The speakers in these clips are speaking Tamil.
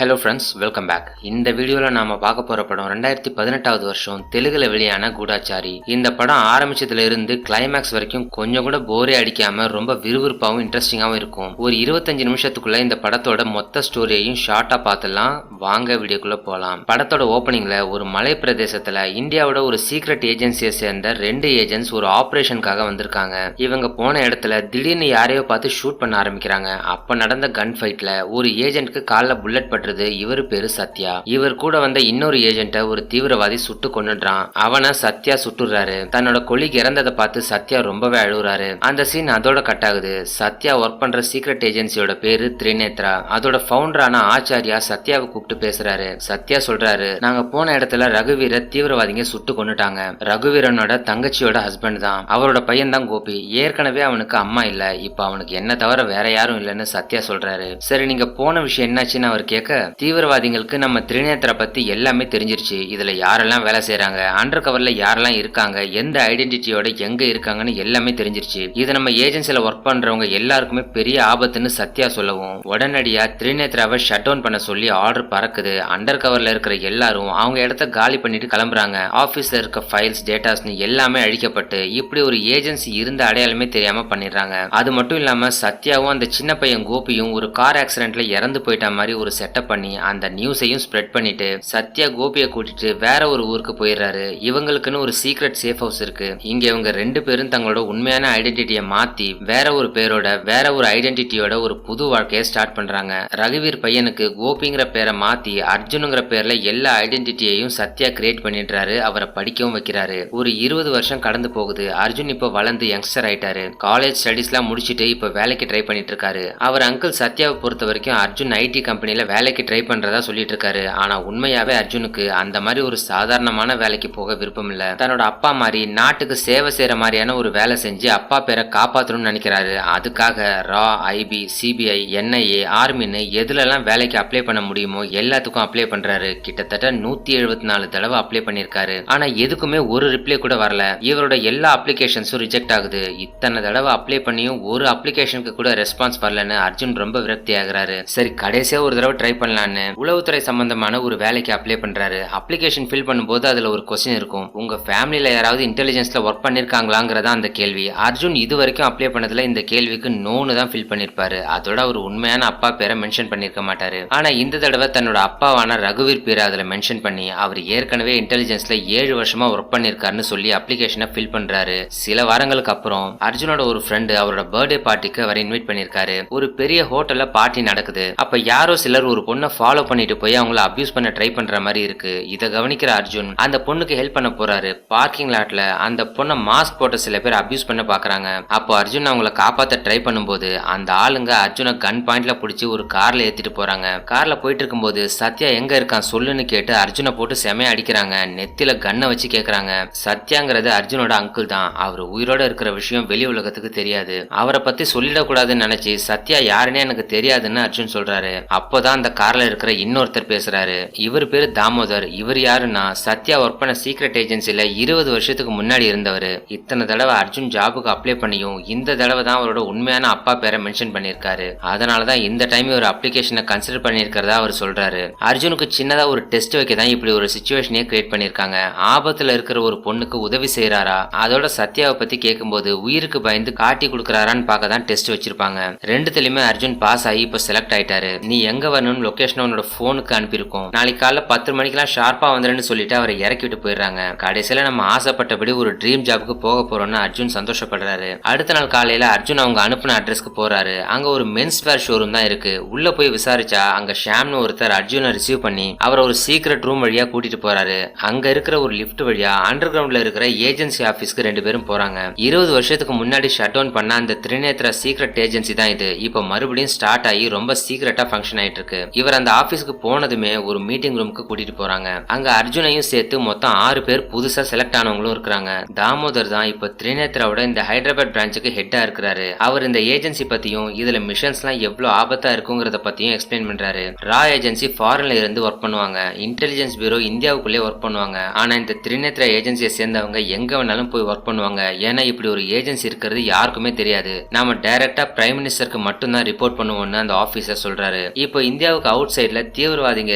Hello friends, welcome back. இந்த வீடியோவில் நாம் பார்க்க போகிற படம் 2018 வருஷம் தெலுங்குல வெளியான கூடாச்சாரி. இந்த படம் ஆரம்பிச்சதுல இருந்து கிளைமேக்ஸ் வரைக்கும் கொஞ்சம் கூட போரே அடிக்காம ரொம்ப விறுவிறுப்பாகவும் இன்ட்ரெஸ்டிங்காகவும் இருக்கும். ஒரு 25 நிமிஷத்துக்குள்ள இந்த படத்தோட மொத்த ஸ்டோரியையும் ஷார்ட்டா பார்த்துலாம். வாங்க வீடியோக்குள்ள போகலாம். படத்தோட ஓப்பனிங்ல ஒரு மலை பிரதேசத்துல இந்தியாவோட ஒரு சீக்ரெட் ஏஜென்சியை சேர்ந்த 2 ஏஜென்ட்ஸ் ஒரு ஆபரேஷனுக்காக வந்திருக்காங்க. இவங்க போன இடத்துல திடீர்னு யாரையோ பார்த்து ஷூட் பண்ண ஆரம்பிக்கிறாங்க. அப்ப நடந்த கன் ஃபைட்ல ஒரு ஏஜென்ட்க்கு காலில் புல்லட் பட்டு இவர் பேரு சத்யா. இவர் கூட வந்த இன்னொரு ஏஜென்ட்ட ஒரு தீவிரவாதி சுட்டு கொன்னுடுறான். அவனை சத்யா சுட்டுறாரு. தன்னோட கொலிக் இறந்ததை பார்த்து சத்யா ரொம்பவே அழுகுறாரு. அந்த சீன் அதோட கட் ஆகுது. சத்யா ஒர்க் பண்ற சீக்ரெட் ஏஜென்சியோட பேரு திரிநேத்ரா. அதோட ஃபவுண்டரான ஆச்சாரியா சத்யாவை கூப்பிட்டு பேசுறாரு. சத்யா சொல்றாரு, நாங்க போன இடத்துல ரகுவீர தீவிரவாதிங்க சுட்டு கொன்னுட்டாங்க. ரகுவீரனோட தங்கச்சியோட ஹஸ்பண்ட் தான். அவரோட பையன் தான் கோபி. ஏற்கனவே அவனுக்கு அம்மா இல்ல. இப்ப அவனுக்கு என்ன தவிர வேற யாரும் இல்லைன்னு சத்யா சொல்றாரு. சரி, நீங்க போன விஷயம் என்னாச்சுன்னு அவர் கேட்க, தீவிரவாதிகளுக்கு நம்ம திரிநேத்ரா பத்தி எல்லாமே தெரிஞ்சிருச்சு. இதுல யாரெல்லாம் வேலை செய்யறாங்க, அண்டர் கவர்ல யாரெல்லாம் இருக்காங்க, எந்த ஐடென்டிட்டியோட எங்க இருக்காங்கன்னு எல்லாமே தெரிஞ்சிருச்சு. இது நம்ம ஏஜென்சில ஒர்க் பண்றவங்க எல்லாருக்குமே பெரிய ஆபத்துன்னு சத்யா சொல்லவும், உடனடியா திரிநேத்ராவை ஷட் டவுன் பண்ண சொல்லி ஆர்டர் பறக்குது. அண்டர் கவர்ல இருக்கிற எல்லாரும் அவங்க இடத்த காலி பண்ணிட்டு கிளம்புறாங்க. ஆபீஸ்ல இருக்க ஃபைல்ஸ், டேட்டாஸ்னு எல்லாமே அழிக்கப்பட்டு இப்படி ஒரு ஏஜென்சி இருந்த அடையாளமே தெரியாம பண்ணிடுறாங்க. அது மட்டும் இல்லாம சத்யாவும் அந்த சின்ன பையன் கோபியும் ஒரு கார் ஆக்சிடென்ட்ல இறந்து போயிட்ட மாதிரி ஒரு செட்டப் பண்ணி அந்த நியூஸையும் ஸ்ப்ரெட் பண்ணிட்டு சத்யா கோபியை கூட்டிட்டு வேற ஒரு ஊருக்கு போயிடுறாரு. இவங்களுக்குன்னு ஒரு சீக்ரெட் சேஃப் ஹவுஸ் இருக்கு. இங்க இவங்க 2 பேரும் தங்களோட உண்மையான ஐடென்டிட்டியை மாத்தி வேற ஒரு பேரோட வேற ஒரு ஐடென்டிட்டியோட ஒரு புது வாழ்க்கையை ஸ்டார்ட் பண்றாங்க. ரகுவீர் பையனுக்கு கோபிங்கிற பேரை மாத்தி அர்ஜுனுங்கிற பேர்ல எல்லா ஐடென்டிட்டியையும் சத்யா கிரியேட் பண்ணிடுறாரு. அவரை படிக்கவும் வைக்கிறாரு. ஒரு 20 வருஷம் கடந்து போகுது. அர்ஜுன் இப்ப வளர்ந்து யங்ஸ்டர் ஆயிட்டாரு. காலேஜ் ஸ்டடிஸ்லாம் முடிச்சுட்டு இப்ப வேலைக்கு ட்ரை பண்ணிட்டு இருக்காரு. அவர் அங்கிள் சத்யாவை பொறுத்த வரைக்கும் அர்ஜுன் ஐடி கம்பெனில வேலைக்கு ட்ரை பண்றதா சொல்லிட்டு இருக்காரு. ஆனா உண்மையாவே அர்ஜுனுக்கு அந்த மாதிரி ஒரு சாதாரணமான வேலைக்கு போக விருப்பம் இல்ல. தன்னோட அப்பா மாதிரி நாட்டுக்கு சேவை செய்யற மாதிரியான ஒரு வேலை செஞ்சு அப்பா பேரை காப்பாற்றணும்னு நினைக்கிறாரு. அதுக்காக ரா, ஐபி, சிபிஐ, என்ஐஏ, ஆர்மின்னு எதுலெல்லாம் வேலைக்கு அப்ளை பண்ண முடியுமோ எல்லாத்துக்கும் அப்ளை பண்றாரு. கிட்டத்தட்ட 174 தடவை அப்ளை பண்ணிருக்காரு. ஆனா எதுக்குமே ஒரு ரிப்ளை கூட வரல. இவரோட எல்லா அப்ளிகேஷன்ஸும் ரிஜெக்ட் ஆகுது. இத்தனை தடவை அப்ளை பண்ணியும் ஒரு அப்ளிகேஷனுக்கு கூட ரெஸ்பான்ஸ் வரலன்னு அர்ஜுன் ரொம்ப விரக்தி ஆகுறாரு. சரி, கடைசியா ஒரு தடவை ட்ரை பண்ணலான்னு உளவுத்துறை சம்பந்தமான ஒரு வேலைக்கு அப்ளை பண்றாரு. அப்ளிகேஷன் ஃபில் பண்ணும்போது அதுல ஒரு கொஸ்டின் இருக்கும், உங்க ஃபேமிலியில யாராவது இன்டெலிஜென்ஸ்ல ஒர்க் பண்ணிருக்காங்களாங்கிறதா அந்த கேள்வி. அர்ஜுன் இது வரைக்கும் அப்ளை பண்ணதுல இந்த கேள்விக்கு நோன்னு தான் ஃபில் பண்ணிருப்பாரு. அதோட அவர் உண்மையான அப்பா பேரை மென்ஷன் பண்ணிருக்க மாட்டாரு. ஆனா இந்த தடவை தன்னோட அப்பாவான ரகுவீர் பேரை அதுல மென்ஷன் பண்ணி அவர் ஏற்கனவே இன்டெலிஜென்ஸ்ல 7 வருஷமா ஒர்க் பண்ணிருக்காருன்னு சொல்லி அப்ளிகேஷனை ஃபில் பண்றாரு. சில வாரங்களுக்கு அப்புறம் அர்ஜுனோட ஒரு ஃப்ரெண்டு அவரோட பர்த்டே பார்ட்டிக்கு அவர் இன்வைட் பண்ணிருக்காரு. ஒரு பெரிய ஹோட்டல்ல பார்ட்டி நடக்குது. அப்ப யாரோ சிலர் ஒரு பொண்ணை ஃபாலோ பண்ணிட்டு போய் அவங்கள அபியூஸ் பண்ண ட்ரை பண்ற மாதிரி இருக்கு. இதை கவனிக்கிற அர்ஜுன் அந்த பொண்ணுக்கு ஹெல்ப் பண்ண போறாரு. பார்க்கிங் லாட்ல அந்த பொண்ணை மாஸ்க் போட்ட சில பேர் அபியூஸ் பண்ண பாக்குறாங்க. அப்போ அர்ஜுன் அவங்கள காப்பாத்த ட்ரை பண்ணும்போது அந்த ஆளுங்க அர்ஜுனை கன் பாயிண்ட்ல பிடிச்சி ஒரு கார்ல ஏத்திட்டு போறாங்க. கார்ல போயிட்டு இருக்கும்போது சத்யா எங்க இருக்கான் சொல்லுன்னு கேட்டு அர்ஜுனை போட்டு செமையா அடிக்கிறாங்க. நெத்தில கண்ணை வச்சு கேக்குறாங்க. சத்யாங்கிறது அர்ஜுனோட அங்கிள் தான். அவர் உயிரோட இருக்கிற விஷயம் வெளி உலகத்துக்கு தெரியாது. அவரை பத்தி சொல்லிடக்கூடாதுன்னு நினைச்சு சத்யா யாருன்னே எனக்கு தெரியாதுன்னு அர்ஜுன் சொல்றாரு. அப்போதான் அந்த கார்ல இருக்கிற இன்னொருத்தர் பேசுறாரு. இவர் பேரு தாமோதர். இவர் யாருன்னா சத்யா ஒர்க் பண்ண சீக்ரெட் ஏஜென்சில 20 வருஷத்துக்கு முன்னாடி இருந்தவர். இத்தனை தடவை அர்ஜுன் ஜாபுக்கு அப்ளை பண்ணியும் இந்த தடவை தான் அவரோட உண்மையான அப்பா பேரை மென்ஷன் பண்ணிருக்காரு. அதனாலதான் இந்த டைம் ஒரு அப்ளிகேஷனை கன்சிடர் பண்ணிருக்கிறதா அவர் சொல்றாரு. அர்ஜுனுக்கு சின்னதா ஒரு டெஸ்ட் வைக்க தான் இப்படி ஒரு சிச்சுவேஷனே கிரியேட் பண்ணிருக்காங்க. ஆபத்துல இருக்கிற ஒரு பொண்ணுக்கு உதவி செய்யறாரா, அதோட சத்யாவை பத்தி கேட்கும்போது உயிருக்கு பயந்து காட்டி கொடுக்கறாரான்னு பார்க்க தான் டெஸ்ட் வச்சிருப்பாங்க. ரெண்டுத்திலுமே அர்ஜுன் பாஸ் ஆகி இப்ப செலக்ட் ஆயிட்டாரு. நீ எங்க வரணும்னு லொகேஷன் அவனோட போனுக்கு அனுப்பியிருக்கோம். நாளைக்கு காலைல 10 மணிக்கெல்லாம் ஷார்ப்பா வந்துருன்னு சொல்லிட்டு அவரை இறக்கி விட்டு போயிடுறாங்க. கடைசியில நம்ம ஆசைப்பட்டபடி ஒரு ட்ரீம் ஜாபுக்கு போக போறோம்னு அர்ஜுன் சந்தோஷப்படுறாரு. அடுத்த நாள் காலையில அர்ஜுன் அவங்க அனுப்பின அட்ரஸ்க்கு போறாரு. அங்க ஒரு மென்ஸ் வேர் ஷோரூம் தான் இருக்கு. உள்ள போய் விசாரிச்சா அங்க ஷாம்னு ஒருத்தர் அர்ஜுனை ரிசீவ் பண்ணி அவரை ஒரு சீக்ரெட் ரூம் வழியா கூட்டிட்டு போறாரு. அங்க இருக்கிற ஒரு லிப்ட் வழியா அண்டர் கிரவுண்ட்ல இருக்கிற ஏஜென்சி ஆபீஸ்க்கு 2 பேரும் போறாங்க. 20 வருஷத்துக்கு முன்னாடி ஷட் டவுன் பண்ண அந்த திரிநேத்ரா சீக்ரெட் ஏஜென்சி தான் இது. இப்ப மறுபடியும் ஸ்டார்ட் ஆகி ரொம்ப சீக்ரெட்டா ஃபங்க்ஷன் ஆயிட்டு இருக்கு. இவர் அந்த ஆபீஸ்க்கு போனதுமே ஒரு மீட்டிங் ரூமுக்கு கூட்டிட்டு போறாங்க. அங்க அர்ஜுனையும் சேர்த்து மொத்தம் 6 பேர் புதுசா செலக்ட் ஆனவங்களும் இருக்காங்க. தாமோதர் தான் இப்ப திரிநேத்ராவோட இந்த ஹைதராபாத் பிரான்ச்சுக்கு ஹெட்டா இருக்கிறாரு. அவர் இந்த ஏஜென்சி பத்தியும் இதுல மிஷன்ஸ் எல்லாம் எவ்வளவு ஆபத்தா இருக்குங்கிறத பத்தியும் எக்ஸ்பிளைன் பண்றாரு. ரா ஏஜென்சி ஃபாரின்ல இருந்து ஒர்க் பண்ணுவாங்க. இன்டெலிஜென்ஸ் பியூரோ இந்தியாவுக்குள்ளே ஒர்க் பண்ணுவாங்க. ஆனா இந்த திரிநேத்ரா ஏஜென்சியை சேர்ந்தவங்க எங்க வேணாலும் போய் ஒர்க் பண்ணுவாங்க. ஏன்னா இப்படி ஒரு ஏஜென்சி இருக்கிறது யாருக்குமே தெரியாது. நாம டைரக்டா பிரைம் மினிஸ்டருக்கு மட்டும் தான் ரிப்போர்ட் பண்ணுவோம்னு அந்த ஆபீசர் சொல்றாரு. இப்போ இந்தியாவுக்கு ஹோட்டலுக்கு அவுட் சைட்ல தீவிரவாதிங்க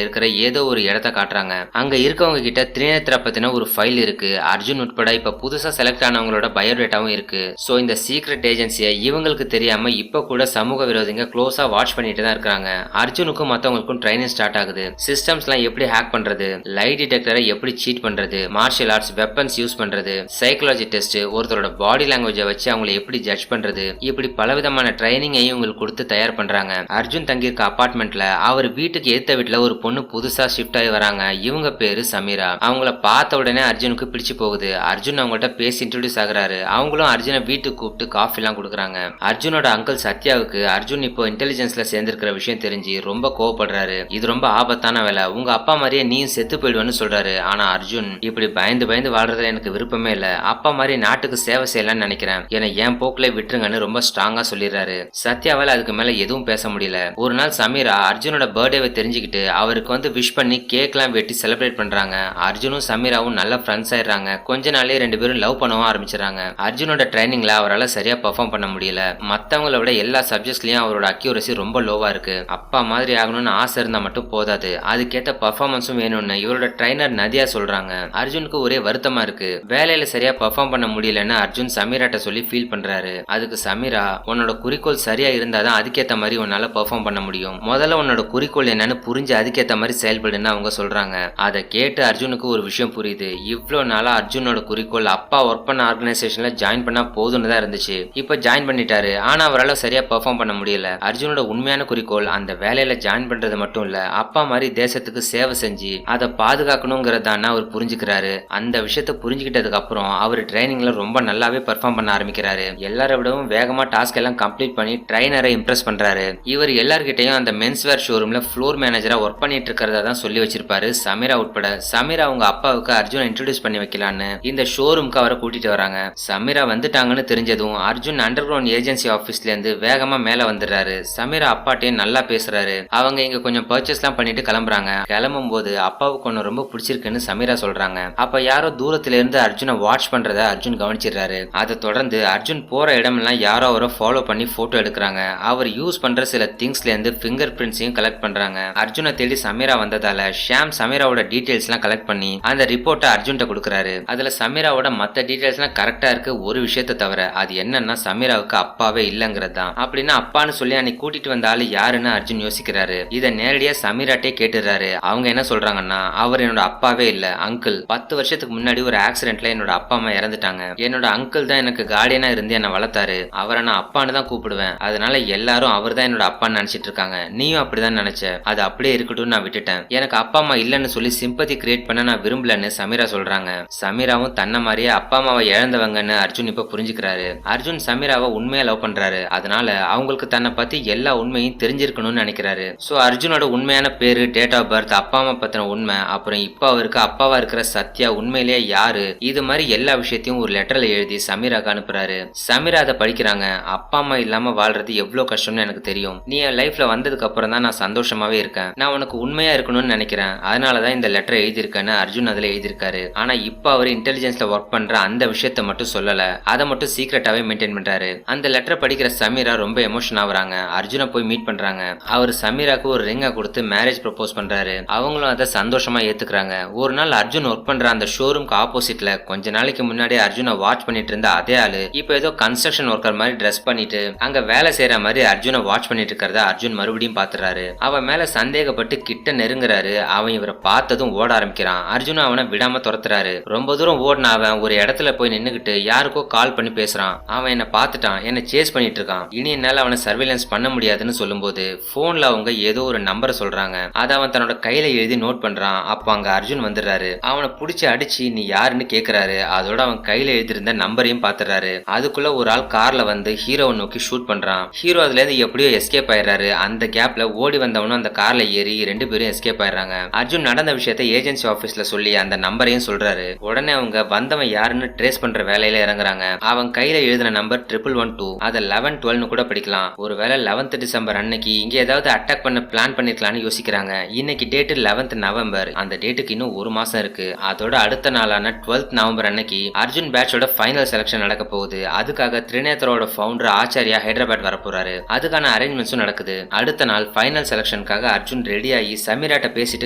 இருக்கிற ஏதோ ஒரு இடத்த காட்டுறாங்க. அங்க இருக்கவங்க கிட்ட திரிநேத்ரா பத்தின ஒரு ஃபைல் இருக்கு. அர்ஜுன் உட்பட இப்ப புதுசா செலக்ட் ஆனவங்களோட பயோடேட்டாவும் இருக்கு. சோ இந்த சீக்ரெட் ஏஜென்சியை இவங்களுக்கு தெரியாம இப்ப கூட சமூக விரோதிங்க க்ளோஸா வாட்ச் பண்ணிட்டு தான் இருக்காங்க. அர்ஜுனுக்கும் மத்தவங்களுக்கும் ட்ரைனிங் ஸ்டார்ட் ஆகுது. சிஸ்டம்ஸ்லாம் எப்படி ஹேக் பண்றது, லை டிடெக்டரை எப்படி சீட் பண்றது, மார்ஷியல் ஆர்ட்ஸ் வெப்பன்ஸ் யூஸ் பண்றது, சைக்காலஜி டெஸ்ட், ஒருத்தரோட பாடி லாங்குவேஜை வச்சு அவங்களை எப்படி ஜட்ஜ் பண்றது, இப்படி பலவிதமான ட்ரைனிங்கையும் இவங்களுக்கு கொடுத்து தயார் பண்றாங்க. அர்ஜுன் தங்கியிருக்க அபார்ட்மெண்ட்ல அவர் வீட்டுக்கு ஏத்த வீட்டுல ஒரு பொண்ணு புதுசா ஷிஃப்ட் ஆகி வராங்க. இவங்க பேரு சமீரா. அவங்கள பார்த்த உடனே அர்ஜுனுக்கு பிடிச்சு போகுது. அர்ஜுன் அவங்கள்ட்ட பேசி இன்ட்ரோடியூஸ் ஆகுறாரு. அவங்களும் அர்ஜுனை வீட்டுக்கு கூப்பிட்டு காஃபி எல்லாம் கொடுக்குறாங்க. அர்ஜுனோட அங்கிள் சத்யாவுக்கு அர்ஜுன் இப்போ இன்டெலிஜென்ஸ்ல சேர்ந்திருக்கிற விஷயம் தெரிஞ்சு ரொம்ப கோவப்படுறாரு. இது ரொம்ப ஆபத்தான வேலை, உங்க அப்பா மாதிரியே நீயும் செத்து போயிடுவேன்னு சொல்றாரு. ஆனா அர்ஜுன் இப்படி பயந்து பயந்து வாழ்றதுல எனக்கு விருப்பமே இல்ல, அப்பா மாதிரி நாட்டுக்கு சேவை செய்யலாம்னு நினைக்கிறேன், என என் போக்குல விட்டுருங்கன்னு ரொம்ப ஸ்ட்ராங்கா சொல்லிடுறாரு. சத்யாவால அதுக்கு மேல எதுவும் பேச முடியல. ஒரு நாள் சமீரா அர்ஜுனோட பர்த்டேவை தெரிஞ்சுக்கிட்டு அவருக்கு வந்து விஷ் பண்ணி கேக்லாம் வெட்டி செலிப்ரேட் பண்றாங்க. அர்ஜுனும் சமீராவும் நல்ல ஃப்ரெண்ட்ஸ் ஆயிடுறாங்க. கொஞ்ச நாளே ரெண்டு பேரும் லவ் பண்ணவும் ஆரம்பிச்சிடறாங்க. அர்ஜுனோட ட்ரைனிங்ல அவரால் சரியா பெர்ஃபார்ம் பண்ண முடியல. மத்தவங்கள விட எல்லா சப்ஜெக்ட்ஸ்லயும் அவரோட அக்யூரசி ரொம்ப லோவா இருக்கு. அப்பா மாதிரி ஆகணும்னு ஆசை இருந்தா மட்டும் போதாது, அதுக்கேத்த பெர்ஃபார்மன்ஸும் வேணும்னு இவரோட ட்ரைனர் நதியா சொல்றாங்க. அர்ஜுனுக்கு ஒரே வருத்தமா இருக்கு. வேலையில சரியா பெர்ஃபார்ம் பண்ண முடியலன்னு அர்ஜுன் சமீராட்ட சொல்லி ஃபீல் பண்றாரு. அதுக்கு சமீரா, உன்னோட குறிக்கோள் சரியா இருந்தாதான் அதுக்கேத்த மாதிரி உன்னால பெர்ஃபார்ம் பண்ண முடியும், முதல்ல உன்னோட குறிக்கோள் என்னன்னு புரிஞ்சு அதுக்கேத்த மாதிரி செயல்படுன்னு அவங்க சொல்றாங்க. அதை கேட்டு அர்ஜுனுக்கு ஒரு விஷயம் புரியுது. இவ்வளவு நாளா அர்ஜுனோட குறிக்கோள் அப்பா ஒர்க் பண்ண ஆர்கனைசேஷன்ல ஜாயின் பண்ணா போதும்னு தான் இருந்துச்சு. இப்ப ஜாயின் பண்ணிட்டாரு, ஆனா அவரால் சரியா பெர்ஃபார்ம் பண்ண முடியல. அர்ஜுனோட உண்மையான குறிக்கோள் அந்த வேலையில ஜாயின் பண்றது மட்டும் இல்ல, அப்பா மாதிரி தேசத்துக்கு சேவை செஞ்சு அதை பாதுகாக்கணுங்கிறதான அவர் புரிஞ்சுக்கிறாரு. அந்த விஷயத்த புரிஞ்சுக்கிட்டதுக்கு அப்புறம் அவர் ட்ரைனிங்ல ரொம்ப நல்லாவே பெர்ஃபார்ம் பண்ண ஆரம்பிக்கிறாரு. எல்லாரை விடவும் வேகமா டாஸ்க் எல்லாம் கம்ப்ளீட் பண்ணி ட்ரைனரை இம்ப்ரெஸ் பண்றாரு. இவர் எல்லார்கிட்டையும் அந்த மென்ஸ்வேர் ஷோரூம்ல ஃப்ளோர் மேனேஜரா ஒர்க் பண்ணிட்டு இருக்கிறதா தான் சொல்லி வச்சிருப்பாரு. சமீரா உட்பட. சமீரா அவங்க அப்பாவுக்கு அர்ஜுன் இன்ட்ரோடியூஸ் பண்ணி வைக்கலான்னு இந்த ஷோரூம்க்கு அவரை கூட்டிட்டு வராங்க. சமீரா வந்துட்டாங்கன்னு தெரிஞ்சதும் அர்ஜுன் அண்டர் கிரவுண்ட் ஏஜென்சி ஆபீஸ்ல இருந்து வேகமா மேல வந்துடுறாரு. சமீரா அப்பாட்டையும் நல்லா பேசுறாரு. அவங்க இங்க கொஞ்சம் பர்ச்சேஸ் எல்லாம் பண்ணிட்டு கிளம்புறாங்க. கிளம்பும் போது அப்பாவுக்கு ஒன்னு ரொம்ப பிடிச்சிருக்குன்னு சமீரா சொல்றாங்க. அப்ப யாரோ தூரத்துல இருந்து அர்ஜுனை வாட்ச் பண்றத அர்ஜுன் கவனிச்சிடுறாரு. அதை தொடர்ந்து அர்ஜுன் போற இடமெல்லாம் யாரோ அவரை ஃபாலோ பண்ணி போட்டோ எடுக்கிறாங்க. அவர் யூஸ் பண்ற சில திங்ஸ்ல இருந்து பிங்கர் பிரிண்ட்ஸையும் கலெக்ட் பண்றாங்க. அர்ஜுனை தேடி சமீரா வந்ததால ஷாம் சமீராவோட டீடைல்ஸ் எல்லாம் கலெக்ட் பண்ணி அந்த ரிப்போர்ட்டை அர்ஜுன்ட்ட கொடுக்கறாரு. அதுல சமீராவோட மத்த டீடைல்ஸ் எல்லாம் கரெக்டா இருக்கு, ஒரு விஷயத்தை தவிர. அது என்னன்னா சமீராவுக்கு அப்பாவே இல்லங்கிறது தான். அப்படின்னா அப்பான்னு சொல்லி அன்னைக்கு கூட்டிட்டு வந்த ஆளு யாருன்னு அர்ஜுன் யோசிக்கிறாரு. இதை நேரடியா சமீராட்டே கேட்டுறாரு. அவங்க என்ன சொல்றாங்கன்னா, அவர் என்னோட அப்பாவே இல்ல, அங்கிள். 10 வருஷத்துக்கு முன்னாடி ஒரு ஆக்சிடென்ட்ல என்னோட அப்பா அம்மா இறந்துட்டாங்க. என்னோட அங்கிள் தான் எனக்கு கார்டியனா இருந்து என்ன வளர்த்தாரு. அவரை நான் அப்பான்னு தான் கூப்பிடுவேன். அதனால எல்லாரும் அவர் தான் என்னோட அப்பான்னு நினைச்சிட்டு இருக்காங்க. நீயும் அப்படிதான் நினைச்ச, அது அப்படியே இருக்கட்டும் நான் விட்டுட்டேன். எனக்கு அப்பா அம்மா இல்லன்னு சொல்லி சிம்பத்தி கிரியேட் பண்ண நான் விரும்பலன்னு சமீரா சொல்றாங்க. சமீராவும் தன்ன மாதிரியே அப்பா அம்மாவை இழந்தவங்கன்னு அர்ஜுன் இப்ப புரிஞ்சுக்கிறாரு. அர்ஜுன் சமீராவை உண்மையா லவ் பண்றாரு. அதனால அவங்களுக்கு தன்னை பத்தி எல்லா உண்மையும் தெரிஞ்சிருக்கணும்னு நினைக்கிறாரு. சோ அர்ஜுனோட உண்மையான பேரு, டேட் ஆஃப் பர்த், அப்பா அம்மா பத்தின உண்மை, அப்புறம் இப்ப அவருக்கு அப்பாவா இருக்கிற சத்யா உண்மையிலேயே யாரு, இது மாதிரி எல்லா விஷயத்தையும் ஒரு லெட்டர்ல எழுதி சமீராக்கு அனுப்புறாரு. சமீரா அதை படிக்கிறாங்க. அப்பா அம்மா இல்லாம வாழ்றது எவ்வளவு கஷ்டம்னு எனக்கு தெரியும். நீ என் லைஃப்ல வந்ததுக்கு அப்புறம் தான் நான் சந்தோஷமாவே இருக்கேன். நான் உனக்கு உண்மையா இருக்கணும்னு நினைக்கிறேன். அதனாலதான் இந்த லெட்டர் எழுதியிருக்கேன்னு அர்ஜுன் அதுல எழுதியிருக்காரு. ஆனா இப்ப அவர் இன்டெலிஜென்ஸ்ல ஒர்க் பண்ற அந்த விஷயத்த மட்டும் சொல்லல, அதை மட்டும் சீக்ரெட்டாவே மெயின்டைன் பண்றாரு. அந்த லெட்டர் படிக்கிற சமீரா ரொம்ப எமோஷன் ஆகுறாங்க. அர்ஜுனை போய் மீட் பண்றாங்க. அவர் சமீராக்கு ஒரு ரிங்கை கொடுத்து மேரேஜ் ப்ரப்போஸ் பண்றாரு. அவங்களும் அதை சந்தோஷமா ஏத்துக்கிறாங்க. ஒரு நாள் அர்ஜுன் ஒர்க் பண்ற அந்த ஷோரூம்க்கு ஆப்போசிட்ல கொஞ்ச நாளைக்கு முன்னாடி அர்ஜுனை வாட்ச் பண்ணிட்டு இருந்த அதே ஆளு இப்ப ஏதோ கன்ஸ்ட்ரக்ஷன் ஒர்க்கர் மாதிரி ட்ரெஸ் பண்ணிட்டு அங்க வேலை செய்யற மாதிரி அர்ஜுனை வாட்ச் பண்ணிட்டு இருக்கிறத அர்ஜுன் மறுபடியும் பாத்துறாரு. அவன் மேல சந்தேகப்பட்டு கிட்ட நெருங்குறாரு. அவன் இவரை பார்த்ததும் ஓட ஆரம்பிக்கிறான். அர்ஜுன் அவனை விடாம துரத்துறாரு. ரொம்ப தூரம் ஓடின அவன் ஒரு இடத்துல போய் நின்னுகிட்டு யாருக்கோ கால் பண்ணி பேசுறான். அவன் என்ன பார்த்துட்டான், என்ன சேஸ் பண்ணிட்டு இருக்கான். இனி என்னால அவனை சர்வேலன்ஸ் பண்ண முடியாதுன்னு சொல்லும்போது போன்ல அவங்க ஏதோ ஒரு நம்பரை சொல்றாங்க. அதை அவன் தன்னோட கையில எழுதி நோட் பண்றான். அப்ப அங்க அர்ஜுன் வந்துடுறாரு. அவனை புடிச்சு அடிச்சு நீ யாருன்னு கேக்குறாரு. அதோட அவன் கையில எழுதிருந்த நம்பரையும் பாத்துறாரு. அதுக்குள்ள ஒரு ஆள் கார்ல வந்து ஹீரோவை நோக்கி ஷூட் பண்றான். ஹீரோ அதுல இருந்து எப்படியோ எஸ்கேப் ஆயிடுறாரு. அந்த கேப்ல ஓடி வந்தவனும் அந்த கார்ல ஏறி ரெண்டு பேரும் எஸ்கேப் ஆயிடுறாங்க. அர்ஜுன் நடந்த விஷயத்தை ஏஜென்சி ஆபீஸ்ல சொல்லி அந்த நம்பரையும் சொல்றாரு. உடனே அவங்க வந்தவன் யாருன்னு ட்ரேஸ் பண்ற வேலையில இறங்குறாங்க. அவன் கையில எழுதின நம்பர் 1112. அதை 1112 கூட படிக்கலாம். ஒருவேளை 11th டிசம்பர் அன்னைக்கு இங்க ஏதாவது அட்டாக் பண்ண பிளான் பண்ணிருக்கலாம்னு யோசிக்கிறாங்க. இன்னைக்கு டேட் 11th நவம்பர். அந்த டேட்டுக்கு இன்னும் ஒரு மாசம் இருக்கு. அதோட அடுத்த நாளான 12th நவம்பர் அன்னைக்கு அர்ஜுன் பேட்சோட ஃபைனல் செலக்ஷன் நடக்க போகுது. அதுக்காக திரிநேத்ரோட ஃபவுண்டர் ஆச்சாரியா ஹைதராபாத் வர போறாரு. அதுக்கான அரேஞ்ச்மெண்ட்ஸும் நடக்குது. அடுத்த நாள் ஃபைனல் செலக்ஷன் செலக்ஷனுக்காக அர்ஜுன் ரெடி ஆகி சமீராட்ட பேசிட்டு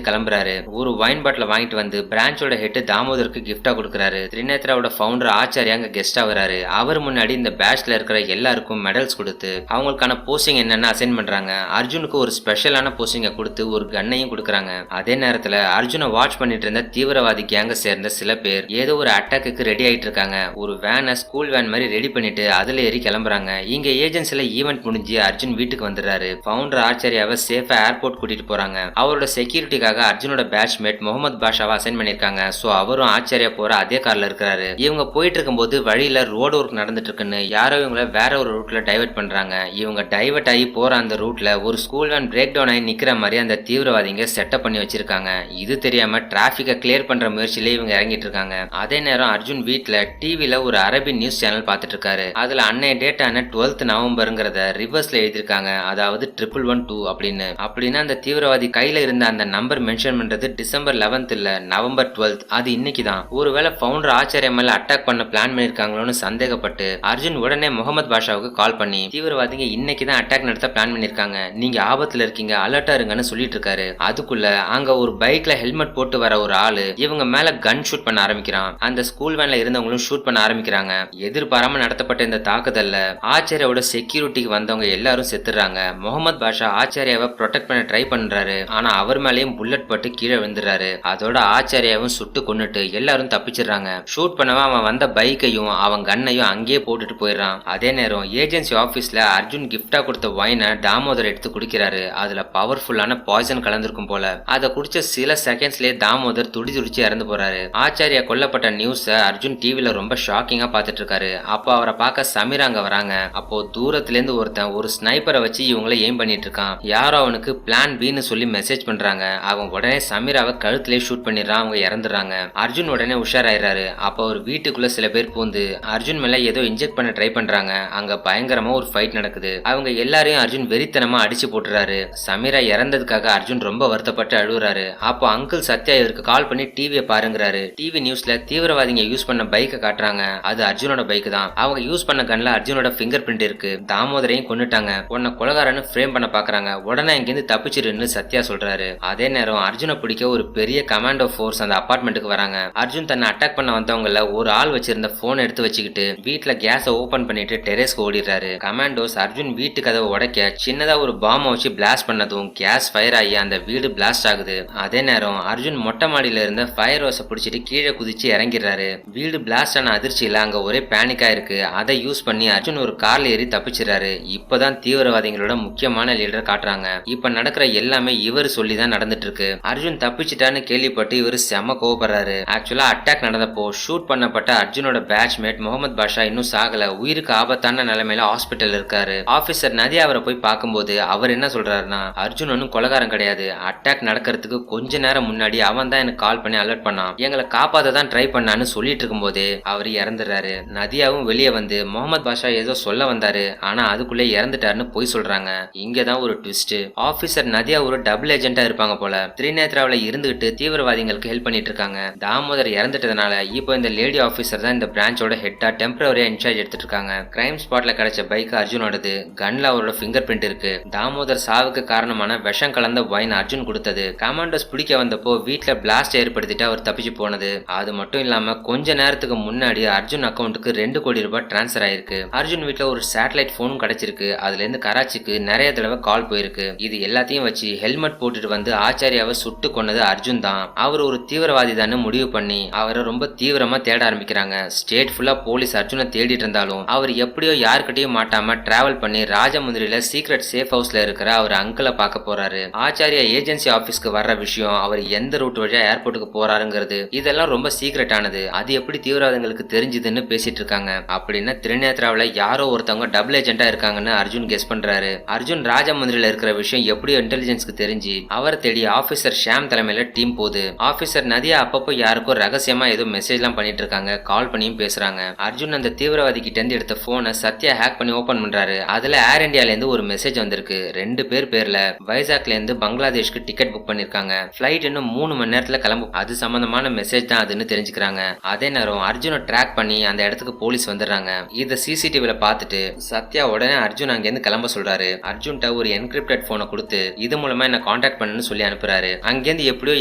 கிளம்புறாரு. ஒரு வைன் பாட்டில வாங்கிட்டு வந்து பிரான்ச்சோட ஹெட் தாமோதருக்கு கிஃப்டா கொடுக்குறாரு. திரிநேத்ராவோட ஃபவுண்டர் ஆச்சாரியா அங்க கெஸ்டா வராரு. அவர் முன்னாடி இந்த பேட்ச்ல இருக்கிற எல்லாருக்கும் மெடல்ஸ் கொடுத்து அவங்களுக்கான போஸ்டிங் என்னன்னு அசைன் பண்றாங்க. அர்ஜுனுக்கு ஒரு ஸ்பெஷலான போஸ்டிங்க கொடுத்து ஒரு கன்னையும் கொடுக்குறாங்க. அதே நேரத்துல அர்ஜுனை வாட்ச் பண்ணிட்டு இருந்த தீவிரவாதி கேங்க சேர்ந்த சில பேர் ஏதோ ஒரு அட்டாக்கு ரெடி ஆயிட்டு இருக்காங்க. ஒரு வேனை ஸ்கூல் வேன் மாதிரி ரெடி பண்ணிட்டு அதுல ஏறி கிளம்புறாங்க. இங்க ஏஜென்சில ஈவென்ட் முடிஞ்சு அர்ஜுன் வீட்டுக்கு வந்துடுறாரு. ஃபவுண்டர் ஆச்சாரியாவை சேஃபா ஏர்போர்ட் கூட்டிட்டு போறாங்க. அவரோட செக்யூரிட்டிக்காக அர்ஜுனோட பேட்ச்மேட் முகமது பாஷாவை அசைன் பண்ணிருக்காங்க. சோ அவரும் ஆச்சாரியா போற அதே கார்ல இருக்காரு. இவங்க போயிட்டு இருக்கும்போது வழியில ரோடு ஒர்க் நடந்துட்டு இருக்குன்னு யாரோ இவங்கள வேற ஒரு ரூட்ல டைவர்ட் பண்றாங்க. இவங்க டைவர்ட் ஆகி போற அந்த ரூட்ல ஒரு ஸ்கூல் வேன் பிரேக் டவுன் ஆகி நிக்கிற மாதிரி அந்த தீவிரவாதிங்க செட்டப் பண்ணி வச்சிருக்காங்க. இது தெரியாம டிராபிக்கை கிளியர் பண்ற முயற்சியிலே இவங்க இறங்கிட்டு இருக்காங்க. அதே நேரம் அர்ஜுன் வீட்ல டிவில ஒரு அரபின் நியூஸ் சேனல் பார்த்துட்டு இருக்காரு. அதுல அன்னைய டேட்டான 12th நவம்பர்ங்கிறத ரிவர்ஸ்ல எழுதிருக்காங்க. அதாவது 1112 அப்படின்னு அந்த தீவிரவாதி கையில இருந்த அந்த நம்பர் மென்ஷன் பண்றது டிசம்பர் 11th இல்ல நவம்பர் 12th. அது இன்னைக்கு தான். ஒருவேளை ஃபவுண்டர் ஆச்சாரியா மேல அட்டாக் பண்ண பிளான் பண்ணிருக்காங்களோன்னு சந்தேகப்பட்டு அர்ஜுன் உடனே முகமது பாஷாவுக்கு கால் பண்ணி தீவிரவாதிங்க இன்னைக்கு தான் அட்டாக் நடத்த பிளான் பண்ணிருக்காங்க, நீங்க ஆபத்துல இருக்கீங்க, அலர்ட்டா இருங்கன்னு சொல்லிட்டு இருக்காரு. அதுக்குள்ள அங்க ஒரு பைக்ல ஹெல்மெட் போட்டு வர ஒரு ஆளு இவங்க மேல கன் ஷூட் பண்ண ஆரம்பிக்கிறான். அந்த ஸ்கூல் வேன்ல இருந்தவங்களும் ஷூட் பண்ண ஆரம்பிக்கிறாங்க. எதிர்பாராம நடத்தப்பட்ட இந்த தாக்குதல்ல ஆச்சாரியாவோட செக்யூரிட்டிக்கு வந்தவங்க எல்லாரும் செத்துறாங்க. முகமது பாஷா ஆச்சாரியாவை ப்ரொடெக்ட் பண்ண ட்ரை பண்றாரு. ஆனா அவர் மேலேயும் புல்லட் பட்டு கீழே விழுந்துறாரு. அதோட ஆச்சாரியாவும் சுட்டு கொன்னுட்டு எல்லாரும் தப்பிச்சிடுறாங்க. ஷூட் பண்ணவன் அவன் வந்த பைக்கையும் அவன் கன்னையும் அங்கேயே போட்டுட்டு போயிடுறான். அதே நேரம் ஏஜென்சி ஆபீஸ்ல அர்ஜுன் கிஃப்டா கொடுத்த வைனை தாமோதர் எடுத்து குடிக்கிறாரு. அதுல பவர்ஃபுல்லான பாய்சன் கலந்திருக்கும் போல. அதை குடிச்ச சில செகண்ட்ஸ்லயே தாமோதர் துடிச்சு இறந்து போறாரு. ஆச்சாரியா கொல்லப்பட்ட நியூஸ அர்ஜுன் டிவில ரொம்ப ஷாக்கிங்கா பாத்துட்டு இருக்காரு. அப்போ அவரை பார்க்க சமீரா அங்க வராங்க. அப்போ தூரத்துல இருந்து ஒருத்தன் ஒரு ஸ்னைப்பரை வச்சு இவங்களை எய்ம் பண்ணிட்டு இருக்கான். யாரோ அவனுக்கு பிளான் பின்னு சொல்லி மெசேஜ் பண்றாங்க. அவன் உடனே சமீராவை கழுத்திலே ஷூட் பண்ணிடுறான். அவங்க இறந்துடுறாங்க. அர்ஜுன் உடனே உஷாராயிராரு. அப்போ ஒரு வீட்டுக்குள்ள சில பேர் பூந்து அர்ஜுன் மேல ஏதோ இன்ஜெக்ட் பண்ண ட்ரை பண்றாங்க. அங்க பயங்கரமா ஒரு ஃபைட் நடக்குது. அவங்க எல்லாரையும் அர்ஜுன் வெறித்தனமா அடிச்சு போட்டுறாரு. சமீரா இறந்ததுக்காக அர்ஜுன் ரொம்ப வருத்தப்பட்டு அழுகுறாரு. அப்போ அங்கிள் சத்யா இவருக்கு கால் பண்ணி டிவியை பாருங்கிறாரு. டிவி நியூஸ்ல தீவிரவாதிங்க யூஸ் பண்ண பைக்கை காட்டுறாங்க. அது அர்ஜுனோட பைக் தான். அவங்க யூஸ் பண்ண கன்ல அர்ஜுனோட பிங்கர் பிரிண்ட் இருக்கு. தாமோதரையும் கொன்னுட்டாங்க. உன்னை கொலகாரன்னு ஃப்ரேம் பண்ண பாக்குறாங்க. உடனே இங்கிருந்து தப்பிச்சிருன்னு சத்யா சொல்றாரு. அதே நேரம் அர்ஜுனை பிடிக்க ஒரு பெரிய கமாண்டோ ஃபோர்ஸ் அந்த அபார்ட்மெண்ட்டுக்கு வராங்க. அர்ஜுன் தன்னை அட்டாக் பண்ண வந்தவங்கள ஒரு ஆள் வச்சிருந்த போன் எடுத்து வச்சுக்கிட்டு வீட்டுல கேஸை ஓபன் பண்ணிட்டு டெரேஸ்க்கு ஓடிடுறாரு. கமாண்டோஸ் அர்ஜுன் வீட்டு கதவை உடைக்க சின்னதா ஒரு பாம்பை வச்சு பிளாஸ்ட் பண்ணதும் கேஸ் ஃபயர் ஆகி அந்த வீடு பிளாஸ்ட் ஆகுது. அதே நேரம் அர்ஜுன் மொட்டை மாடியில இருந்த ஃபயர் ஹோஸை பிடிச்சிட்டு கீழே குதிச்சு இறங்கிடுறாரு. வீடு பிளாஸ்ட் ஆன அதிர்ச்சியில அங்க ஒரே பேனிக்கா இருக்கு. அதை யூஸ் பண்ணி அர்ஜுன் ஒரு கார்ல ஏறி தப்பிச்சிடறாரு. இப்பதான் தீவிரவாதிகளோட முக்கியமான லீடர் காட்டுறாங்க. இப்ப நடக்கிற எல்லாமே இவர் சொல்லிதான் நடந்துட்டு இருக்கு. அர்ஜுன் தப்பிச்சிட்டான்னு கேள்விப்பட்டு இவர் செம கோவப்படுறாரு. ஆக்சுவலா அட்டாக் நடந்தப்போ ஷூட் பண்ணப்பட்ட அர்ஜுனோட பேட்ச்மேட் முகமது பாஷா இன்னும் சாகல. உயிருக்கு ஆபத்தான நிலைமையில ஹாஸ்பிட்டல் இருக்காரு. ஆபீசர் நதி அவரை போய் பார்க்கும்போது அவர் என்ன சொல்றாருன்னா, அர்ஜுன் ஒன்னும் கொலகாரம் கிடையாது. அட்டாக் நடக்கிறதுக்கு கொஞ்ச நேரம் முன்னாடி அவன் தான் எனக்கு கால் பண்ணி அலர்ட் பண்ணான். எங்களை காப்பாத்த தான் ட்ரை பண்ணான்னு சொல்லிட்டு இருக்கும் போது அவர் இறந்துடுறாரு. நதியாவும் வெளியே வந்து முகமது பாஷா ஏதோ சொல்ல வந்தாரு, ஆனா அதுக்குள்ளே இறந்துட்டாருன்னு போய் சொல்றாங்க. இங்கதான் ஒரு ட்விஸ்ட். ஆபீசர் நதியா ஒரு டபுள் ஏஜென்டா இருப்பாங்க போல. திரிநேத்ராவில இருந்துகிட்டு தீவிரவாதிகளுக்கு ஹெல்ப் பண்ணிட்டு இருக்காங்க. தாமோதர் இறந்துட்டதுனால இப்போ இந்த லேடி ஆபீசர் தான் இந்த பிரான்ச்சோட ஹெட்டா டெம்பரரியா இன்சார்ஜ் எடுத்துட்டு இருக்காங்க. கிரைம் ஸ்பாட்ல கிடைச்ச பைக் அர்ஜுனோடது. கன்ல அவரோட பிங்கர் பிரிண்ட் இருக்கு. தாமோதர் சாவுக்கு காரணமான விஷம் கலந்த வைன் அர்ஜுன் கொடுத்தது. கமாண்டோஸ் பிடிக்க வந்தப்போ வீட்டுல பிளாஸ்ட் ஏற்படுத்திட்டு அவர் தப்பிச்சு போனது. அது மட்டும் இல்லாம கொஞ்ச நேரத்துக்கு முன்னாடி அர்ஜுன் அக்கௌண்ட்டுக்கு 2 கோடி ரூபாய் டிரான்ஸ்பர் ஆயிருக்கு. அர்ஜுன் வீட்டுல ஒரு சேட்டலைட் போனும் கிடைச்சிருக்கு. அதுல இருந்து கராச்சிக்கு நிறைய தடவை கால் போயிருக்கு. இது எல்லாத்தையும் வச்சு ஹெல்மெட் போட்டுட்டு வந்து ஆச்சாரியாவை சுட்டு கொன்னது அர்ஜுன் தான். அவர் ஒரு தீவிரவாதி தான் முடிவு பண்ணி அவரை ரொம்ப தீவிரமா தேட ஆரம்பிக்கிறாங்க. ஸ்டேட் ஃபுல்லா போலீஸ் அர்ஜுனை தேடிட்டு இருந்தாலும் அவர் எப்படியோ யாருக்கிட்டையும் மாட்டாம டிராவல் பண்ணி ராஜமுந்திரியில சீக்ரெட் சேஃப் ஹவுஸ்ல இருக்கிற அவர் அங்கிளை பார்க்க போறாரு. ஆச்சாரியா ஏஜென்சி ஆபீஸ்க்கு வர்ற விஷயம், அவர் எந்த ரூட் வழியா ஏர்போர்ட்டுக்கு போறாருங்கிறது இதெல்லாம் ரொம்ப சீக்ரெட் ஆனது. அது எப்படி தீவிரவாதிகளுக்கு தெரிஞ்சதுன்னு பேசிட்டு இருக்காங்க. அப்படின்னா திரிநேத்ராவில யாரோ ஒருத்தவங்க டபுள் ஏஜென்டா இருக்காங்கன்னு அர்ஜுன் கெஸ் பண்றாரு. அர்ஜுன் ராஜமுந்திரியில இருக்கிற விஷயம் எப்படியோ இன்டெலிஜென்ஸ்க்கு தெரிஞ்சு அவர் தேடி ஆபீசர் ஷாம் தலைமையில டீம் போகுது. ஆபீசர் நதியா அப்பப்போ யாருக்கும் ரகசியமா ஏதோ மெசேஜ் எல்லாம் பண்ணிட்டு இருக்காங்க. கால் பண்ணியும் பேசுறாங்க. அர்ஜுன் அந்த தீவிரவாதி கிட்ட இருந்து எடுத்த போனை சத்யா ஹேக் பண்ணி ஓபன் பண்றாரு. அதுல ஏர் இந்தியால இருந்து ஒரு மெசேஜ் வந்திருக்கு. 2 பேர்ல வைசாக்ல இருந்து பங்களாதேஷ்க்கு டிக்கெட் புக் பண்ணிருக்காங்க. பிளைட் இன்னும் 3 மணி நேரத்துல கிளம்பும். அது சம்பந்தமான மெசேஜ் தான் அதுன்னு தெரிஞ்சுக்கிறாங்க. அதே நேரம் அர்ஜுனை ட்ராக் பண்ணி அந்த இடத்துக்கு போலீஸ் வந்துடுறாங்க. இத சிசிடிவில பார்த்துட்டு சத்யா உடனே அர்ஜுன் அங்க இருந்து கிளம்ப சொல்றாரு. அர்ஜுன்ட்ட ஒரு என்கிரிப்டட் போனை கொடுத்து இது மூலமா என்ன கான்டாக்ட் பண்ணுன்னு சொல்லி அனுப்புறாரு. அங்கேருந்து எப்படியோ